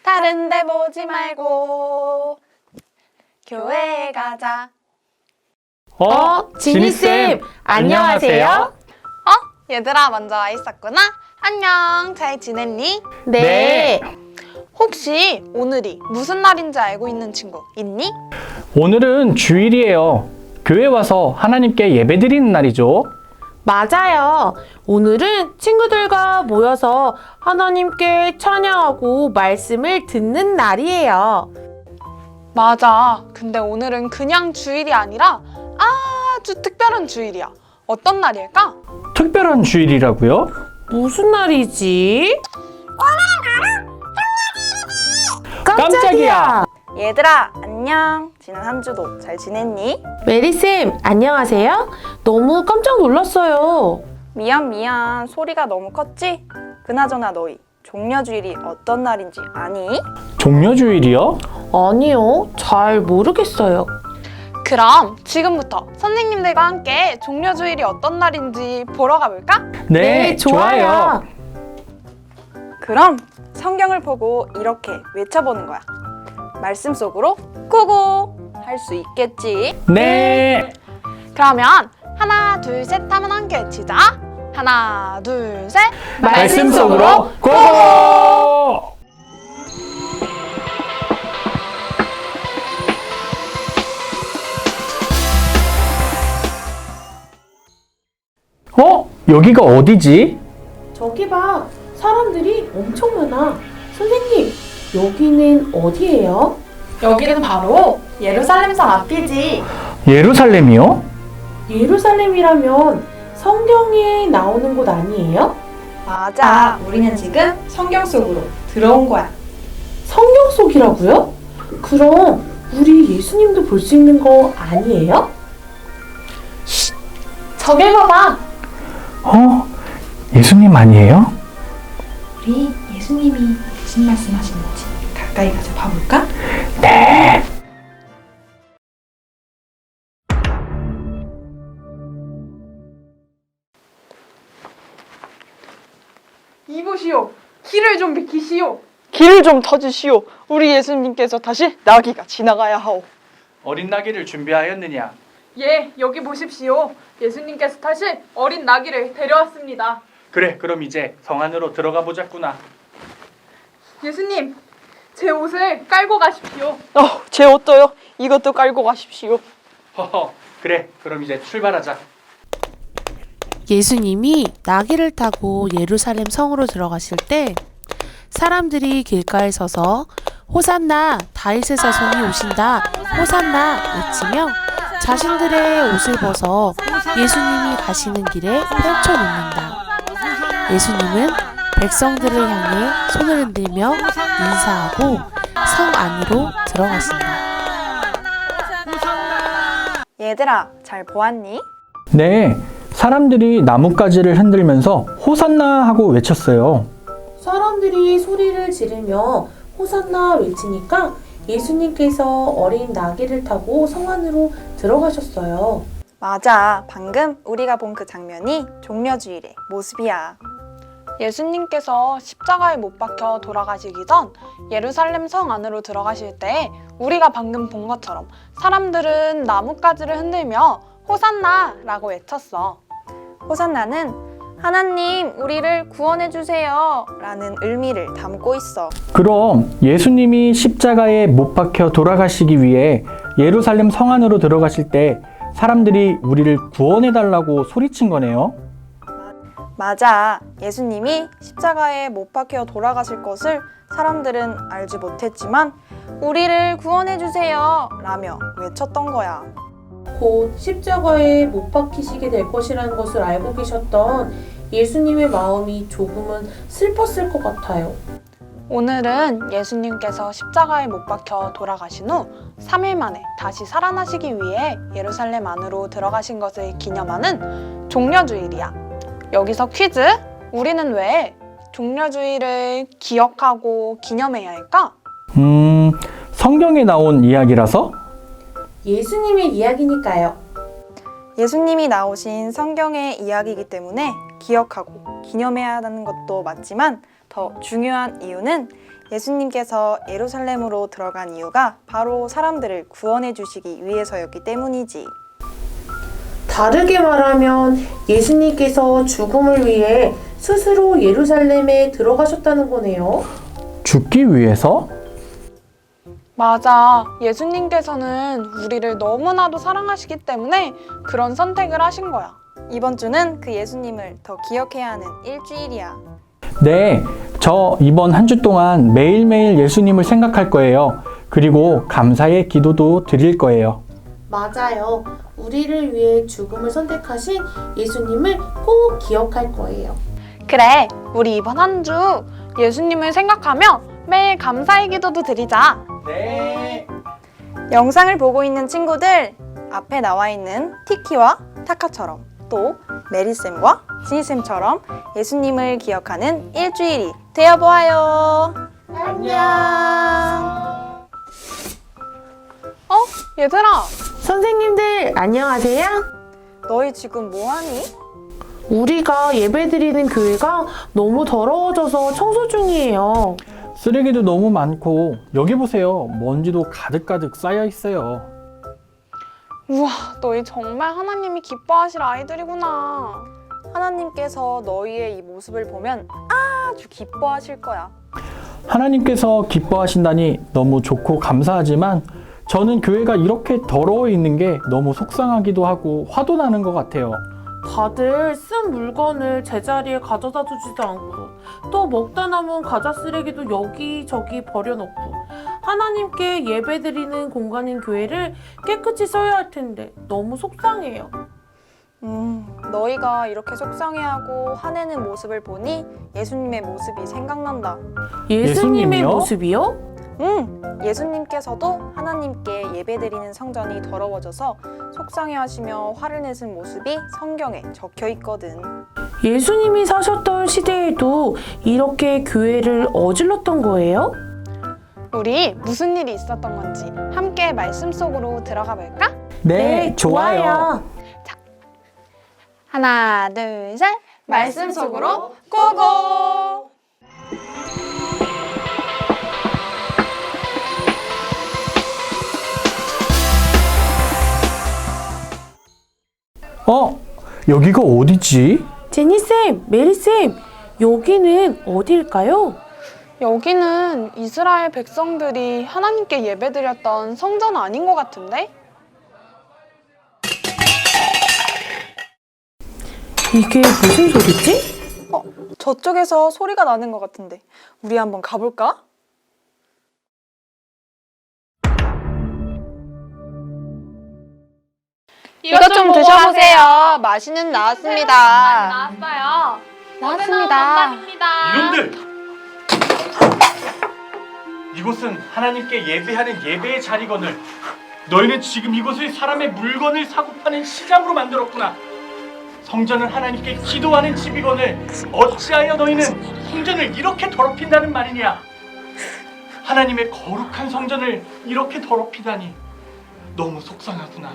다른 데 보지 말고 교회에 가자. 지니쌤, 안녕하세요? 얘들아 먼저 와 있었구나. 안녕, 잘 지냈니? 네. 혹시 오늘이 무슨 날인지 알고 있는 친구 있니? 오늘은 주일이에요. 교회 와서 하나님께 예배드리는 날이죠. 맞아요. 오늘은 친구들과 모여서 하나님께 찬양하고 말씀을 듣는 날이에요. 맞아. 근데 오늘은 그냥 주일이 아니라 아주 특별한 주일이야. 어떤 날일까? 특별한 주일이라고요? 무슨 날이지? 깜짝이야. 얘들아, 안녕. 지난 한 주도 잘 지냈니? 메리쌤, 안녕하세요? 너무 깜짝 놀랐어요. 미안. 소리가 너무 컸지? 그나저나 너희 종려주일이 어떤 날인지 아니? 종려주일이요? 아니요, 잘 모르겠어요. 그럼 지금부터 선생님들과 함께 종려주일이 어떤 날인지 보러 가볼까? 네, 좋아요. 그럼 성경을 보고 이렇게 외쳐보는 거야. 말씀 속으로 고고! 할 수 있겠지? 네. 그러면 하나, 둘, 셋 하면 함께 외치자. 하나, 둘, 셋. 말씀 속으로 고고! 여기가 어디지? 저기 봐, 사람들이 엄청 많아. 선생님, 여기는 어디예요? 여기는 바로 예루살렘성 앞이지. 예루살렘이요? 예루살렘이라면 성경에 나오는 곳 아니에요? 맞아. 우리는 지금 성경 속으로 들어온 거야. 성경 속이라고요? 그럼 우리 예수님도 볼 수 있는 거 아니에요? 저길 봐봐. 예수님 아니에요? 우리 예수님이 무슨 말씀하시는지 가까이 가서 봐볼까? 네. 이보시오. 길을 좀 비키시오. 길을 좀 터주시오. 우리 예수님께서 다시 나귀가 지나가야 하오. 어린 나귀를 준비하였느냐? 예, 여기 보십시오. 예수님께서 다시 어린 나귀를 데려왔습니다. 그래, 그럼 이제 성 안으로 들어가 보자꾸나. 예수님, 제 옷을 깔고 가십시오. 제 옷도요. 이것도 깔고 가십시오. 허허, 그래, 그럼 이제 출발하자. 예수님이 나귀를 타고 예루살렘 성으로 들어가실 때 사람들이 길가에 서서 호산나 다윗의 자손이 오신다 호산나 외치며 자신들의 옷을 벗어 예수님이 가시는 길에 펼쳐놓는다. 예수님은 백성들을 향해 손을 흔들며 인사하고 성 안으로 들어가신다. 얘들아, 잘 보았니? 네, 사람들이 나뭇가지를 흔들면서 호산나 하고 외쳤어요. 사람들이 소리를 지르며 호산나 외치니까 예수님께서 어린 나귀를 타고 성 안으로 들어가셨어요. 맞아. 방금 우리가 본 그 장면이 종려주일의 모습이야. 예수님께서 십자가에 못 박혀 돌아가시기 전 예루살렘 성 안으로 들어가실 때 우리가 방금 본 것처럼 사람들은 나뭇가지를 흔들며 호산나 라고 외쳤어. 호산나는 하나님 우리를 구원해 주세요 라는 의미를 담고 있어. 그럼 예수님이 십자가에 못 박혀 돌아가시기 위해 예루살렘 성 안으로 들어가실 때 사람들이 우리를 구원해달라고 소리친 거네요. 맞아. 예수님이 십자가에 못 박혀 돌아가실 것을 사람들은 알지 못했지만 우리를 구원해 주세요 라며 외쳤던 거야. 곧 십자가에 못 박히시게 될 것이라는 것을 알고 계셨던 예수님의 마음이 조금은 슬펐을 것 같아요. 오늘은 예수님께서 십자가에 못 박혀 돌아가신 후 3일 만에 다시 살아나시기 위해 예루살렘 안으로 들어가신 것을 기념하는 종려주일이야. 여기서 퀴즈! 우리는 왜 종려주일을 기억하고 기념해야 할까? 성경에 나온 이야기라서? 예수님의 이야기니까요. 예수님이 나오신 성경의 이야기이기 때문에 기억하고 기념해야 하는 것도 맞지만 더 중요한 이유는 예수님께서 예루살렘으로 들어간 이유가 바로 사람들을 구원해 주시기 위해서였기 때문이지. 다르게 말하면 예수님께서 죽음을 위해 스스로 예루살렘에 들어가셨다는 거네요. 죽기 위해서? 맞아. 예수님께서는 우리를 너무나도 사랑하시기 때문에 그런 선택을 하신 거야. 이번 주는 그 예수님을 더 기억해야 하는 일주일이야. 네, 저 이번 한 주 동안 매일매일 예수님을 생각할 거예요. 그리고 감사의 기도도 드릴 거예요. 맞아요. 우리를 위해 죽음을 선택하신 예수님을 꼭 기억할 거예요. 그래, 우리 이번 한 주 예수님을 생각하며 매일 감사의 기도도 드리자. 네. 영상을 보고 있는 친구들, 앞에 나와 있는 티키와 타카처럼 또 메리쌤과 지니쌤처럼 예수님을 기억하는 일주일이 되어보아요. 안녕. 얘들아, 선생님들 안녕하세요. 너희 지금 뭐하니? 우리가 예배드리는 교회가 너무 더러워져서 청소 중이에요. 쓰레기도 너무 많고 여기 보세요. 먼지도 가득가득 쌓여 있어요. 우와, 너희 정말 하나님이 기뻐하실 아이들이구나. 하나님께서 너희의 이 모습을 보면 아주 기뻐하실 거야. 하나님께서 기뻐하신다니 너무 좋고 감사하지만 저는 교회가 이렇게 더러워 있는 게 너무 속상하기도 하고 화도 나는 것 같아요. 다들 쓴 물건을 제자리에 가져다 주지도 않고 또 먹다 남은 과자 쓰레기도 여기저기 버려놓고 하나님께 예배드리는 공간인 교회를 깨끗이 써야 할 텐데 너무 속상해요. 너희가 이렇게 속상해하고 화내는 모습을 보니 예수님의 모습이 생각난다. 예수님의 예수님이요? 모습이요? 예수님께서도 하나님께 예배드리는 성전이 더러워져서 속상해하시며 화를 내신 모습이 성경에 적혀 있거든. 예수님이 사셨던 시대에도 이렇게 교회를 어질렀던 거예요? 우리 무슨 일이 있었던 건지 함께 말씀 속으로 들어가 볼까? 네, 좋아요. 하나, 둘, 셋. 말씀 속으로 고고! 여기가 어디지? 제니쌤, 메리쌤, 여기는 어디일까요? 여기는 이스라엘 백성들이 하나님께 예배드렸던 성전 아닌 것 같은데? 이게 무슨 소리지? 저쪽에서 소리가 나는 것 같은데 우리 한번 가볼까? 이것 좀 드셔보세요. 맛있는 나왔습니다. 나왔어요. 나왔습니다. 이놈들! 이곳은 하나님께 예배하는 예배의 자리거늘 너희는 지금 이곳을 사람의 물건을 사고 파는 시장으로 만들었구나. 성전은 하나님께 기도하는 집이거늘 어찌하여 너희는 성전을 이렇게 더럽힌다는 말이냐. 하나님의 거룩한 성전을 이렇게 더럽히다니 너무 속상하구나.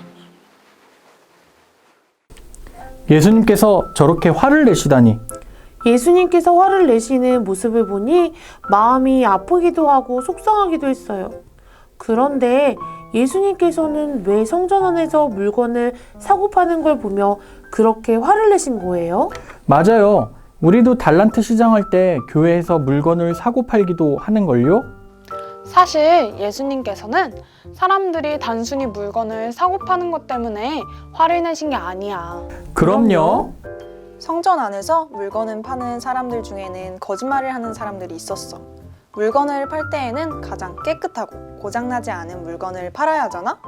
예수님께서 저렇게 화를 내시다니. 예수님께서 화를 내시는 모습을 보니 마음이 아프기도 하고 속상하기도 했어요. 그런데 예수님께서는 왜 성전 안에서 물건을 사고 파는 걸 보며 그렇게 화를 내신 거예요? 맞아요. 우리도 달란트 시장할 때 교회에서 물건을 사고 팔기도 하는걸요? 사실 예수님께서는 사람들이 단순히 물건을 사고 파는 것 때문에 화를 내신 게 아니야. 그럼요. 성전 안에서 물건을 파는 사람들 중에는 거짓말을 하는 사람들이 있었어. 물건을 팔 때에는 가장 깨끗하고 고장나지 않은 물건을 팔아야 하잖아?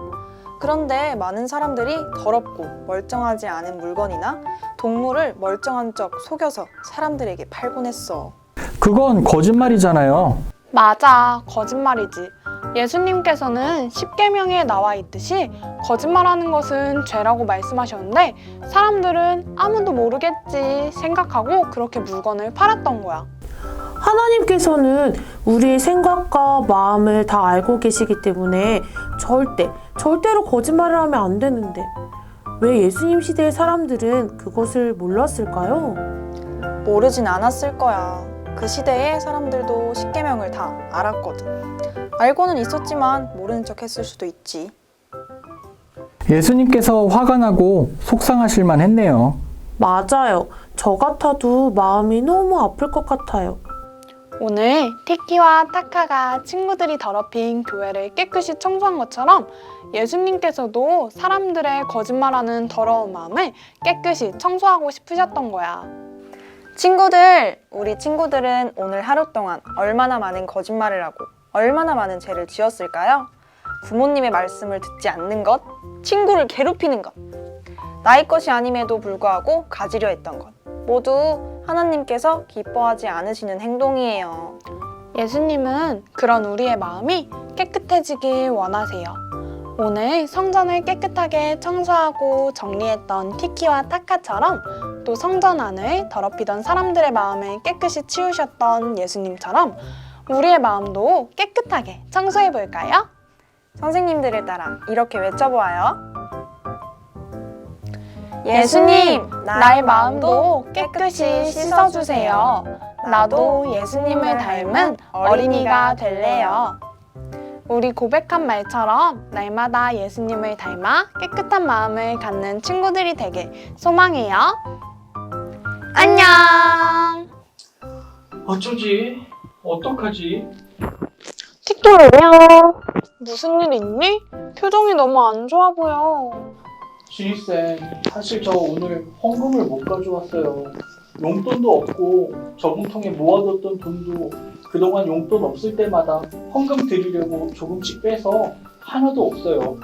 그런데 많은 사람들이 더럽고 멀쩡하지 않은 물건이나 동물을 멀쩡한 척 속여서 사람들에게 팔곤 했어. 그건 거짓말이잖아요. 맞아, 거짓말이지. 예수님께서는 십계명에 나와 있듯이 거짓말하는 것은 죄라고 말씀하셨는데 사람들은 아무도 모르겠지 생각하고 그렇게 물건을 팔았던 거야. 하나님께서는 우리의 생각과 마음을 다 알고 계시기 때문에 절대로 거짓말을 하면 안 되는데 왜 예수님 시대의 사람들은 그것을 몰랐을까요? 모르진 않았을 거야. 그 시대의 사람들도 십계명을 다 알았거든. 알고는 있었지만 모르는 척 했을 수도 있지. 예수님께서 화가 나고 속상하실 만 했네요. 맞아요. 저 같아도 마음이 너무 아플 것 같아요. 오늘 티키와 타카가 친구들이 더럽힌 교회를 깨끗이 청소한 것처럼 예수님께서도 사람들의 거짓말하는 더러운 마음을 깨끗이 청소하고 싶으셨던 거야. 친구들, 우리 친구들은 오늘 하루 동안 얼마나 많은 거짓말을 하고 얼마나 많은 죄를 지었을까요? 부모님의 말씀을 듣지 않는 것, 친구를 괴롭히는 것, 나의 것이 아님에도 불구하고 가지려 했던 것, 모두 하나님께서 기뻐하지 않으시는 행동이에요. 예수님은 그런 우리의 마음이 깨끗해지길 원하세요. 오늘 성전을 깨끗하게 청소하고 정리했던 티키와 타카처럼 또 성전 안을 더럽히던 사람들의 마음을 깨끗이 치우셨던 예수님처럼 우리의 마음도 깨끗하게 청소해 볼까요? 선생님들을 따라 이렇게 외쳐보아요. 예수님, 나의 마음도 깨끗이 씻어주세요. 나도 예수님을 닮은 어린이가 될래요. 우리 고백한 말처럼 날마다 예수님을 닮아 깨끗한 마음을 갖는 친구들이 되길 소망해요. 안녕! 어쩌지? 어떡하지? 티키 안녕. 무슨 일 있니? 표정이 너무 안 좋아 보여. 지니쌤, 사실 저 오늘 헌금을 못 가져왔어요. 용돈도 없고 저금통에 모아뒀던 돈도 그동안 용돈 없을 때마다 헌금 드리려고 조금씩 빼서 하나도 없어요.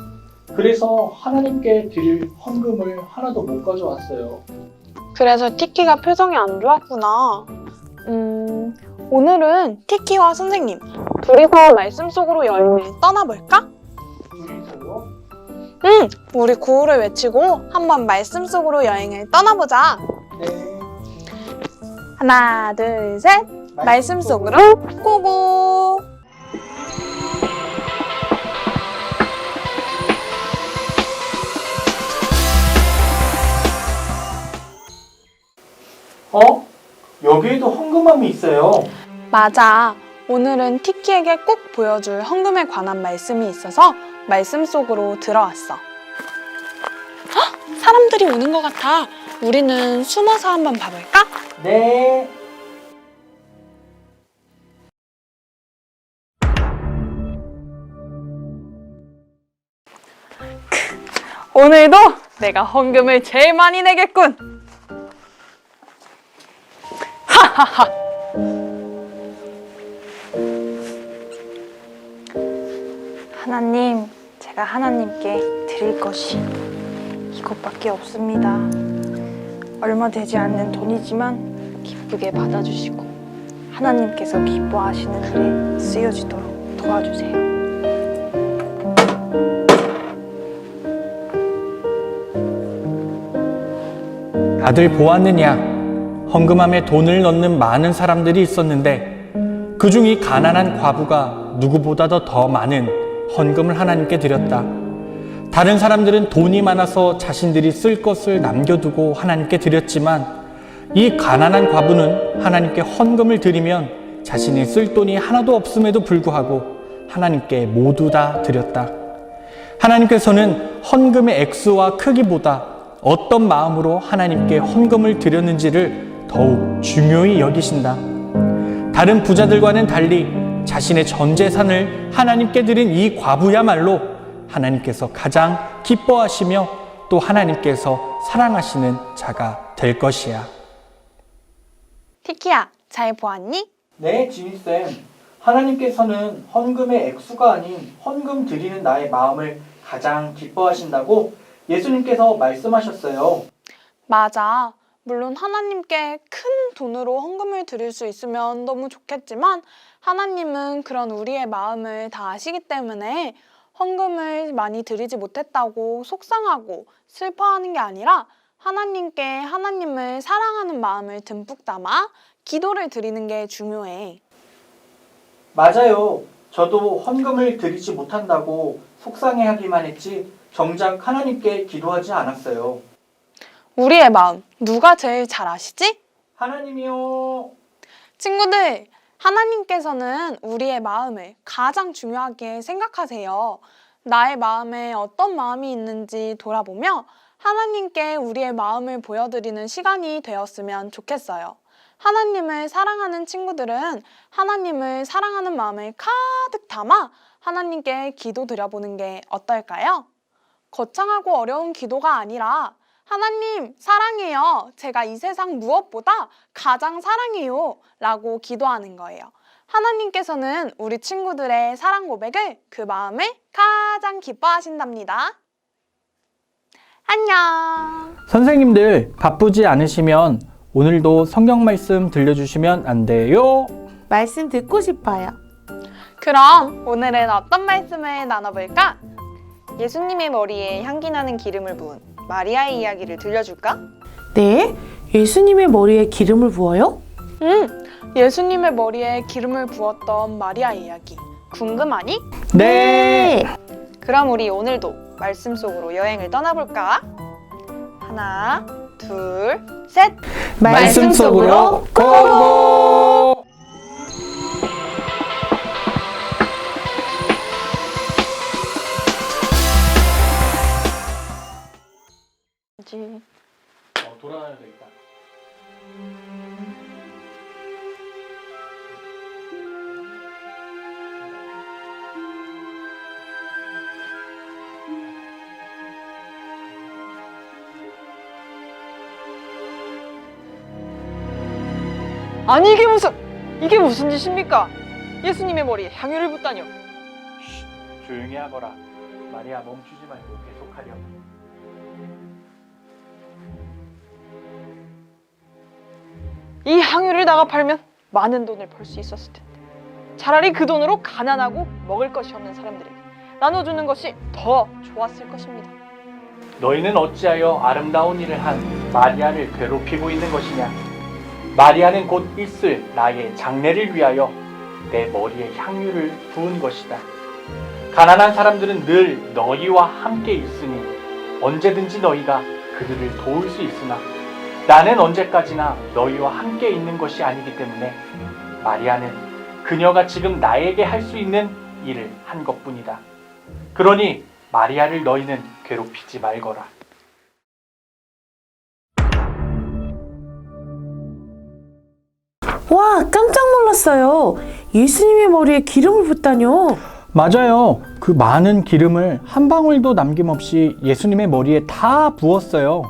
그래서 하나님께 드릴 헌금을 하나도 못 가져왔어요. 그래서 티키가 표정이 안 좋았구나. 오늘은 티키와 선생님 둘이서 말씀 속으로 여행을 떠나볼까? 둘이서요? 응! 우리 구호를 외치고 한번 말씀 속으로 여행을 떠나보자. 네. 하나, 둘, 셋! 말씀 속으로 고고! 어? 여기에도 헌금함이 있어요. 맞아. 오늘은 티키에게 꼭 보여줄 헌금에 관한 말씀이 있어서 말씀 속으로 들어왔어. 헉! 사람들이 오는 것 같아. 우리는 숨어서 한번 봐볼까? 네. 오늘도 내가 헌금을 제일 많이 내겠군. 하하하. 하나님, 제가 하나님께 드릴 것이 이것밖에 없습니다. 얼마 되지 않는 돈이지만 기쁘게 받아주시고 하나님께서 기뻐하시는 일에 쓰여지도록 도와주세요. 다들 보았느냐? 헌금함에 돈을 넣는 많은 사람들이 있었는데 그중 이 가난한 과부가 누구보다도 더 많은 헌금을 하나님께 드렸다. 다른 사람들은 돈이 많아서 자신들이 쓸 것을 남겨두고 하나님께 드렸지만 이 가난한 과부는 하나님께 헌금을 드리면 자신이 쓸 돈이 하나도 없음에도 불구하고 하나님께 모두 다 드렸다. 하나님께서는 헌금의 액수와 크기보다 어떤 마음으로 하나님께 헌금을 드렸는지를 더욱 중요히 여기신다. 다른 부자들과는 달리 자신의 전 재산을 하나님께 드린 이 과부야말로 하나님께서 가장 기뻐하시며 또 하나님께서 사랑하시는 자가 될 것이야. 티키야, 잘 보았니? 네, 지니쌤. 하나님께서는 헌금의 액수가 아닌 헌금 드리는 나의 마음을 가장 기뻐하신다고 예수님께서 말씀하셨어요. 맞아. 물론 하나님께 큰 돈으로 헌금을 드릴 수 있으면 너무 좋겠지만 하나님은 그런 우리의 마음을 다 아시기 때문에 헌금을 많이 드리지 못했다고 속상하고 슬퍼하는 게 아니라 하나님께 하나님을 사랑하는 마음을 듬뿍 담아 기도를 드리는 게 중요해. 맞아요. 저도 헌금을 드리지 못한다고 속상해하기만 했지 정작 하나님께 기도하지 않았어요. 우리의 마음 누가 제일 잘 아시지? 하나님이요. 친구들, 하나님께서는 우리의 마음을 가장 중요하게 생각하세요. 나의 마음에 어떤 마음이 있는지 돌아보며 하나님께 우리의 마음을 보여드리는 시간이 되었으면 좋겠어요. 하나님을 사랑하는 친구들은 하나님을 사랑하는 마음을 가득 담아 하나님께 기도 드려보는 게 어떨까요? 거창하고 어려운 기도가 아니라 하나님 사랑해요. 제가 이 세상 무엇보다 가장 사랑해요. 라고 기도하는 거예요. 하나님께서는 우리 친구들의 사랑 고백을 그 마음에 가장 기뻐하신답니다. 안녕. 선생님들 바쁘지 않으시면 오늘도 성경 말씀 들려주시면 안 돼요? 말씀 듣고 싶어요. 그럼 오늘은 어떤 말씀을 나눠볼까? 예수님의 머리에 향기 나는 기름을 부은 마리아의 이야기를 들려줄까? 네? 예수님의 머리에 기름을 부어요? 예수님의 머리에 기름을 부었던 마리아의 이야기. 궁금하니? 네. 그럼 우리 오늘도 말씀 속으로 여행을 떠나볼까? 하나, 둘, 셋! 말씀 속으로 고고! 돌아가야 되겠다. 아니 이게 무슨 짓입니까? 예수님의 머리에 향유를 붓다뇨. 조용히 하거라. 마리아 멈추지 말고 계속하렴. 이 향유를 나가 팔면 많은 돈을 벌 수 있었을 텐데 차라리 그 돈으로 가난하고 먹을 것이 없는 사람들에게 나눠주는 것이 더 좋았을 것입니다. 너희는 어찌하여 아름다운 일을 한 마리아를 괴롭히고 있는 것이냐? 마리아는 곧 있을 나의 장례를 위하여 내 머리에 향유를 부은 것이다. 가난한 사람들은 늘 너희와 함께 있으니 언제든지 너희가 그들을 도울 수 있으나 나는 언제까지나 너희와 함께 있는 것이 아니기 때문에 마리아는 그녀가 지금 나에게 할 수 있는 일을 한 것뿐이다. 그러니 마리아를 너희는 괴롭히지 말거라. 와, 깜짝 놀랐어요. 예수님의 머리에 기름을 붓다뇨. 맞아요. 그 많은 기름을 한 방울도 남김없이 예수님의 머리에 다 부었어요.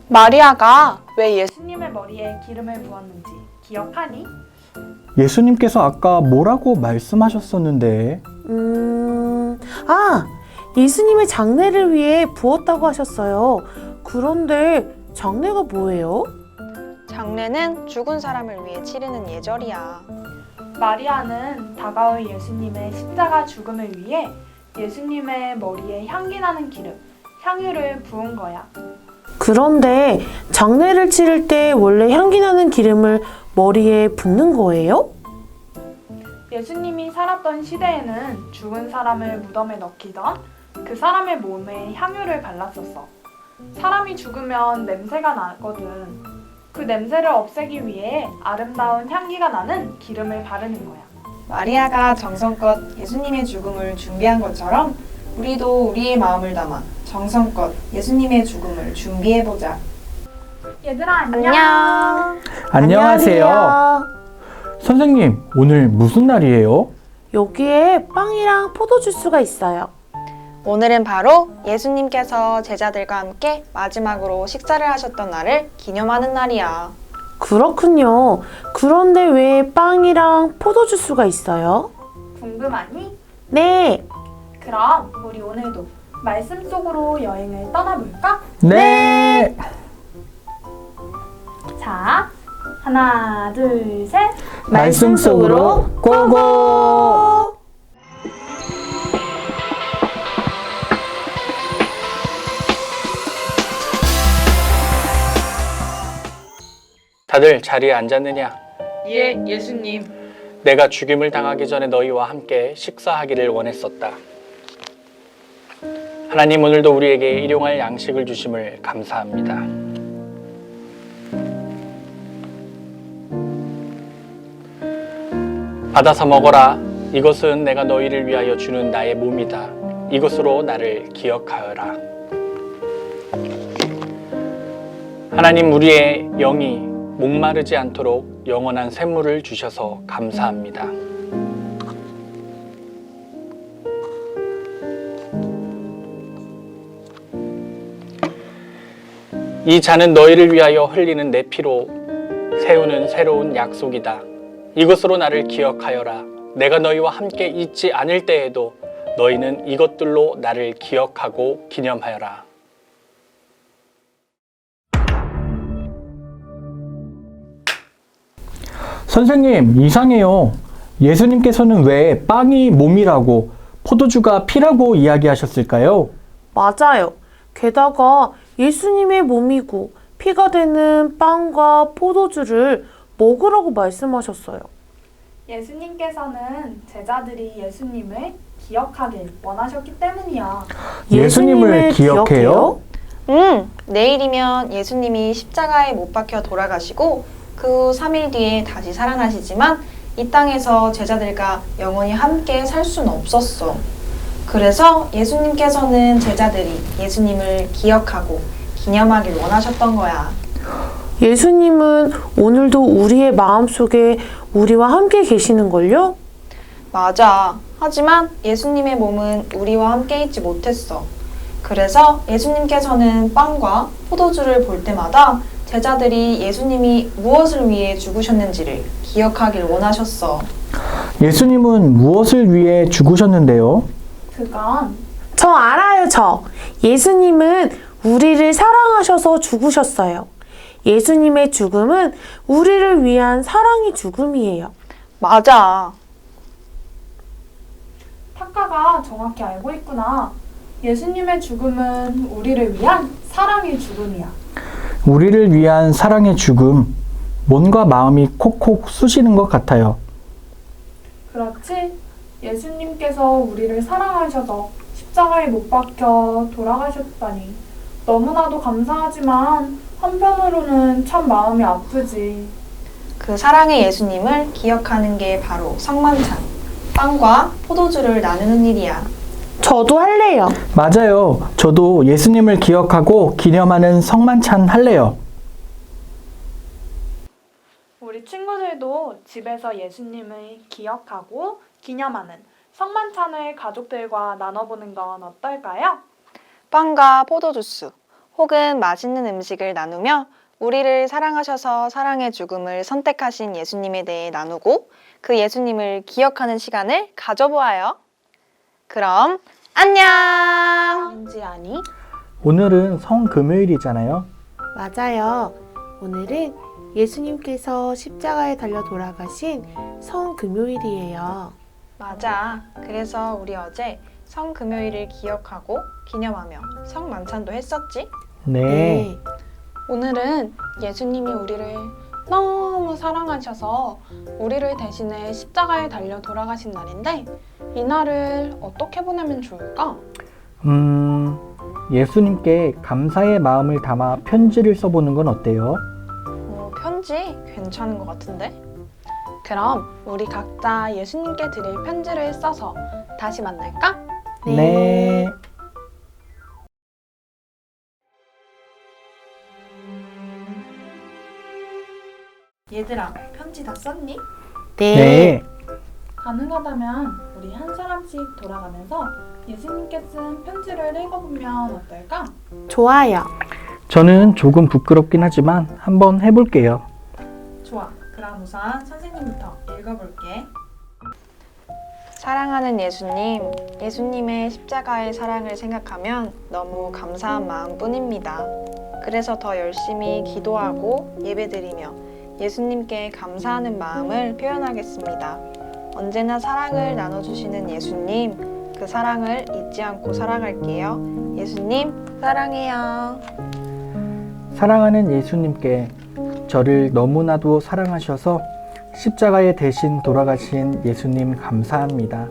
마리아가 왜 예수님의 머리에 기름을 부었는지 기억하니? 예수님께서 아까 뭐라고 말씀하셨었는데? 예수님의 장례를 위해 부었다고 하셨어요. 그런데 장례가 뭐예요? 장례는 죽은 사람을 위해 치르는 예절이야. 마리아는 다가올 예수님의 십자가 죽음을 위해 예수님의 머리에 향기 나는 기름, 향유를 부은 거야. 그런데 장례를 치를 때 원래 향기 나는 기름을 머리에 붓는 거예요? 예수님이 살았던 시대에는 죽은 사람을 무덤에 넣기던 그 사람의 몸에 향유를 발랐었어. 사람이 죽으면 냄새가 나거든. 그 냄새를 없애기 위해 아름다운 향기가 나는 기름을 바르는 거야. 마리아가 정성껏 예수님의 죽음을 준비한 것처럼 우리도 우리의 마음을 담아 정성껏 예수님의 죽음을 준비해보자. 얘들아 안녕. 안녕하세요. 선생님, 오늘 무슨 날이에요? 여기에 빵이랑 포도주스가 있어요. 오늘은 바로 예수님께서 제자들과 함께 마지막으로 식사를 하셨던 날을 기념하는 날이야. 그렇군요. 그런데 왜 빵이랑 포도주스가 있어요? 궁금하니? 네. 그럼 우리 오늘도 말씀 속으로 여행을 떠나볼까? 네. 자, 하나, 둘, 셋. 말씀 속으로 고고! 다들 자리에 앉았느냐? 예, 예수님. 내가 죽임을 당하기 전에 너희와 함께 식사하기를 원했었다. 하나님, 오늘도 우리에게 일용할 양식을 주심을 감사합니다. 받아서 먹어라. 이것은 내가 너희를 위하여 주는 나의 몸이다. 이것으로 나를 기억하여라. 하나님, 우리의 영이 목마르지 않도록 영원한 샘물을 주셔서 감사합니다. 이 잔은 너희를 위하여 흘리는 내 피로 세우는 새로운 약속이다. 이것으로 나를 기억하여라. 내가 너희와 함께 있지 않을 때에도 너희는 이것들로 나를 기억하고 기념하여라. 선생님, 이상해요. 예수님께서는 왜 빵이 몸이라고 포도주가 피라고 이야기하셨을까요? 맞아요. 게다가 예수님의 몸이고 피가 되는 빵과 포도주를 먹으라고 말씀하셨어요. 예수님께서는 제자들이 예수님을 기억하길 원하셨기 때문이야. 예수님을 기억해요? 내일이면 예수님이 십자가에 못 박혀 돌아가시고 그 후 3일 뒤에 다시 살아나시지만 이 땅에서 제자들과 영원히 함께 살 수는 없었어. 그래서 예수님께서는 제자들이 예수님을 기억하고 기념하길 원하셨던 거야. 예수님은 오늘도 우리의 마음속에 우리와 함께 계시는걸요? 맞아. 하지만 예수님의 몸은 우리와 함께 있지 못했어. 그래서 예수님께서는 빵과 포도주를 볼 때마다 제자들이 예수님이 무엇을 위해 죽으셨는지를 기억하길 원하셨어. 예수님은 무엇을 위해 죽으셨는데요? 그건 저 알아요, 저. 예수님은 우리를 사랑하셔서 죽으셨어요. 예수님의 죽음은 우리를 위한 사랑의 죽음이에요. 맞아. 타카가 정확히 알고 있구나. 예수님의 죽음은 우리를 위한 사랑의 죽음이야. 우리를 위한 사랑의 죽음. 뭔가 마음이 콕콕 쑤시는 것 같아요. 그렇지? 예수님께서 우리를 사랑하셔서 십자가에 못 박혀 돌아가셨다니 너무나도 감사하지만 한편으로는 참 마음이 아프지. 그 사랑의 예수님을 기억하는 게 바로 성만찬, 빵과 포도주를 나누는 일이야. 저도 할래요. 맞아요. 저도 예수님을 기억하고 기념하는 성만찬 할래요. 우리 친구들도 집에서 예수님을 기억하고 기념하는 성만찬을 가족들과 나눠보는 건 어떨까요? 빵과 포도주스 혹은 맛있는 음식을 나누며 우리를 사랑하셔서 사랑의 죽음을 선택하신 예수님에 대해 나누고 그 예수님을 기억하는 시간을 가져보아요. 그럼 안녕! 왠지 아니? 오늘은 성금요일이잖아요. 맞아요. 오늘은 예수님께서 십자가에 달려 돌아가신 성금요일이에요. 맞아. 그래서 우리 어제 성금요일을 기억하고 기념하며 성만찬도 했었지? 네. 오늘은 예수님이 우리를 너무 사랑하셔서 우리를 대신해 십자가에 달려 돌아가신 날인데 이 날을 어떻게 보내면 좋을까? 예수님께 감사의 마음을 담아 편지를 써보는 건 어때요? 편지 괜찮은 것 같은데? 그럼 우리 각자 예수님께 드릴 편지를 써서 다시 만날까? 네. 얘들아, 편지 다 썼니? 네. 가능하다면 우리 한 사람씩 돌아가면서 예수님께 쓴 편지를 읽어보면 어떨까? 좋아요. 저는 조금 부끄럽긴 하지만 한번 해볼게요. 좋아. 그럼 우선 선생님부터 읽어볼게. 사랑하는 예수님, 예수님의 십자가의 사랑을 생각하면 너무 감사한 마음뿐입니다. 그래서 더 열심히 기도하고 예배드리며 예수님께 감사하는 마음을 표현하겠습니다. 언제나 사랑을 나눠주시는 예수님, 그 사랑을 잊지 않고 살아갈게요. 예수님, 사랑해요. 사랑하는 예수님께 저를 너무나도 사랑하셔서 십자가에 대신 돌아가신 예수님 감사합니다.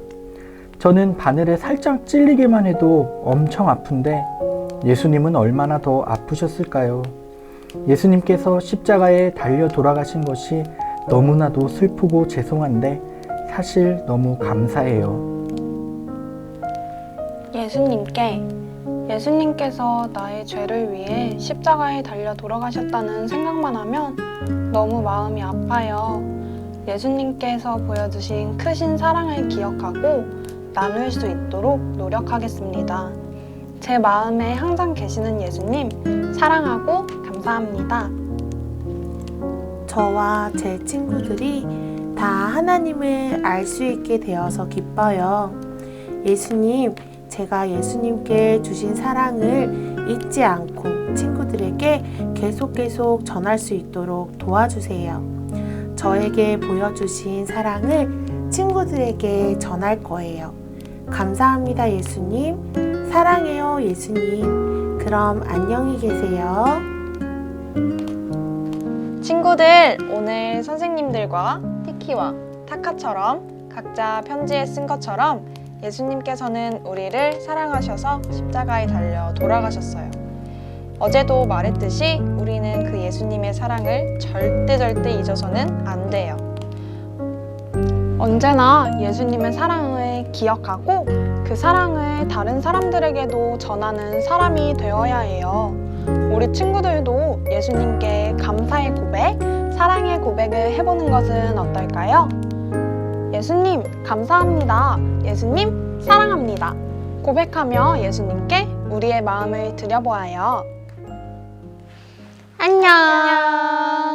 저는 바늘에 살짝 찔리기만 해도 엄청 아픈데 예수님은 얼마나 더 아프셨을까요? 예수님께서 십자가에 달려 돌아가신 것이 너무나도 슬프고 죄송한데 사실 너무 감사해요. 예수님께서 나의 죄를 위해 십자가에 달려 돌아가셨다는 생각만 하면 너무 마음이 아파요. 예수님께서 보여주신 크신 사랑을 기억하고 나눌 수 있도록 노력하겠습니다. 제 마음에 항상 계시는 예수님, 사랑하고 감사합니다. 저와 제 친구들이 다 하나님을 알 수 있게 되어서 기뻐요. 예수님, 제가 예수님께 주신 사랑을 잊지 않고 친구들에게 계속 전할 수 있도록 도와주세요. 저에게 보여주신 사랑을 친구들에게 전할 거예요. 감사합니다, 예수님. 사랑해요, 예수님. 그럼 안녕히 계세요. 친구들, 오늘 선생님들과 티키와 타카처럼 각자 편지에 쓴 것처럼 예수님께서는 우리를 사랑하셔서 십자가에 달려 돌아가셨어요. 어제도 말했듯이 우리는 그 예수님의 사랑을 절대 잊어서는 안 돼요. 언제나 예수님의 사랑을 기억하고 그 사랑을 다른 사람들에게도 전하는 사람이 되어야 해요. 우리 친구들도 예수님께 감사의 고백, 사랑의 고백을 해보는 것은 어떨까요? 예수님, 감사합니다. 예수님, 사랑합니다. 고백하며 예수님께 우리의 마음을 드려보아요. 안녕.